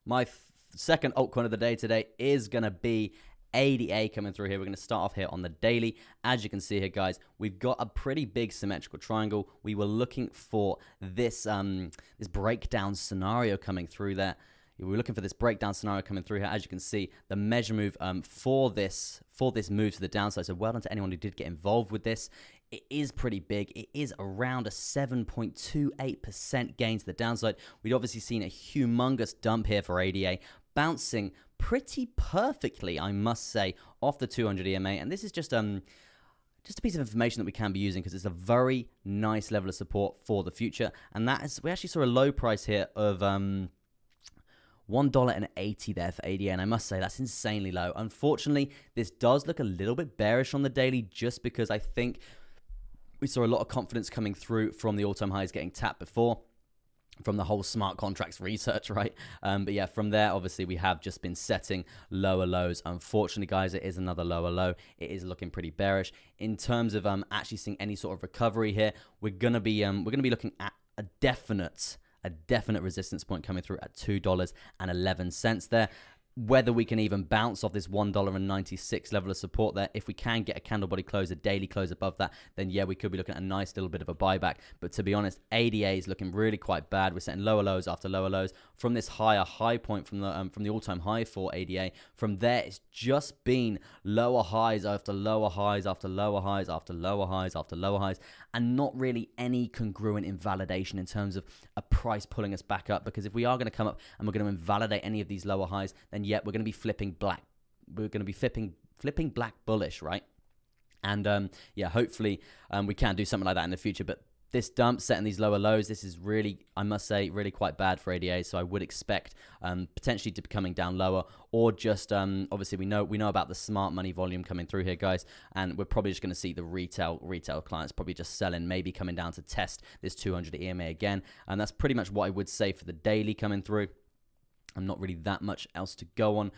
My second altcoin of the day today is going to be ADA coming through here. We're going to start off here on the daily. As you can see here, guys, we've got a pretty big symmetrical triangle. We were looking for this this breakdown scenario coming through there. We were looking for this breakdown scenario coming through here. As you can see, the measure move for this move to the downside. So well done to anyone who did get involved with this. It is pretty big. It is around a 7.28% gain to the downside. We'd obviously seen a humongous dump here for ADA, bouncing pretty perfectly, I must say, off the 200 EMA. And this is just a piece of information that we can be using because it's a very nice level of support for the future. And that is, we actually saw a low price here of $1.80 there for ADA, and I must say that's insanely low. Unfortunately, this does look a little bit bearish on the daily just because I think we saw a lot of confidence coming through from the all-time highs getting tapped before, from the whole smart contracts research, right? But yeah, from there, obviously, we have just been setting lower lows. Unfortunately, guys, it is another lower low. It is looking pretty bearish. In terms of actually seeing any sort of recovery here, we're gonna be looking at a definite resistance point coming through at $2.11 there. Whether we can even bounce off this $1.96 level of support there, if we can get a candle body close, a daily close above that, then yeah, we could be looking at a nice little bit of a buyback. But to be honest, ADA is looking really quite bad. We're setting lower lows after lower lows from this high point from the all-time high for ADA. From there, it's just been lower highs after lower highs after lower highs after lower highs after lower highs, and not really any congruent invalidation in terms of a price pulling us back up. Because if we are going to come up and we're going to invalidate any of these lower highs, then yeah, we're going to be flipping black. We're going to be flipping black bullish, right? And yeah, hopefully we can do something like that in the future. But this dump setting these lower lows, this is really, I must say, really quite bad for ADA. So I would expect potentially to be coming down lower, or just obviously we know about the smart money volume coming through here, guys, and we're probably just going to see the retail clients probably just selling, maybe coming down to test this 200 EMA again. And that's pretty much what I would say for the daily coming through. I'm not really that much else to go on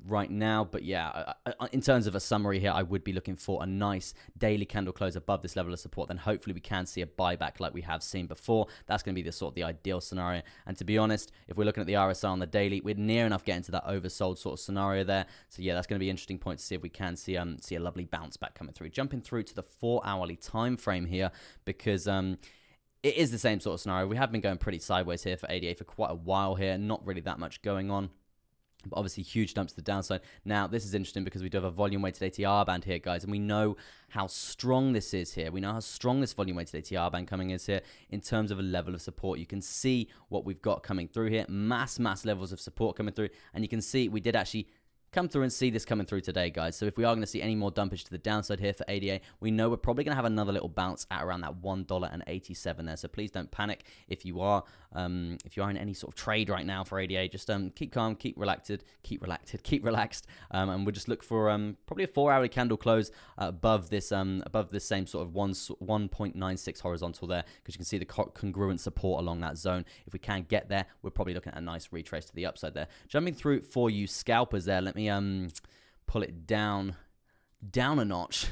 right now, but yeah, in terms of a summary here, I would be looking for a nice daily candle close above this level of support. Then hopefully we can see a buyback like we have seen before. That's going to be the ideal scenario. And to be honest, if we're looking at the RSI on the daily, we're near enough getting to that oversold sort of scenario there. So yeah, that's going to be an interesting point to see if we can see a lovely bounce back coming through. Jumping through to the 4-hourly time frame here, because it is the same sort of scenario. We have been going pretty sideways here for ADA for quite a while here. Not really that much going on, but obviously huge dumps to the downside. Now, this is interesting because we do have a volume-weighted ATR band here, guys, and we know how strong this is here. We know how strong this volume-weighted ATR band coming is here in terms of a level of support. You can see what we've got coming through here. Mass levels of support coming through, and you can see we did actually come through and see this coming through today, guys. So if we are going to see any more dumpage to the downside here for ADA, we know we're probably going to have another little bounce at around that $1.87 there. So please don't panic if you are in any sort of trade right now for ADA. Just keep calm, keep relaxed, and we'll just look for probably a 4-hourly candle close above this same sort of 1.96 horizontal there, because you can see the congruent support along that zone. If we can get there, we're probably looking at a nice retrace to the upside there. Jumping through for you scalpers there, let me pull it down a notch.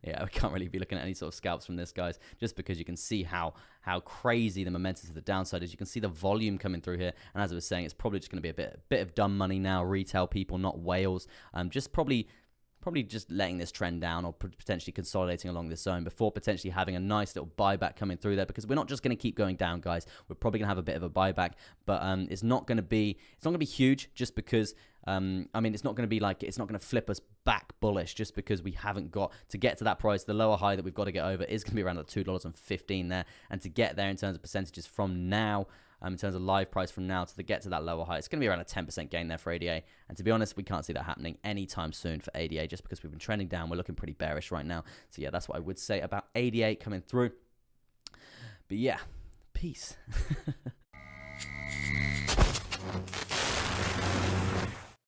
Yeah, we can't really be looking at any sort of scalps from this, guys, just because you can see how crazy the momentum to the downside is. You can see the volume coming through here, and as I was saying, it's probably just going to be a bit of dumb money now, retail people, not whales. Just probably just letting this trend down, or potentially consolidating along this zone before potentially having a nice little buyback coming through there, because we're not just going to keep going down, guys. We're probably going to have a bit of a buyback, but it's not going to be huge, just because I mean, it's not going to flip us back bullish just because we haven't got to get to that price. The lower high that we've got to get over is going to be around the $2.15 there, and to get there in terms of percentages from now, in terms of live price from now to get to that lower high, it's going to be around a 10% gain there for ADA. And to be honest, we can't see that happening anytime soon for ADA, just because we've been trending down. We're looking pretty bearish right now. So yeah, that's what I would say about ADA coming through. But yeah, peace.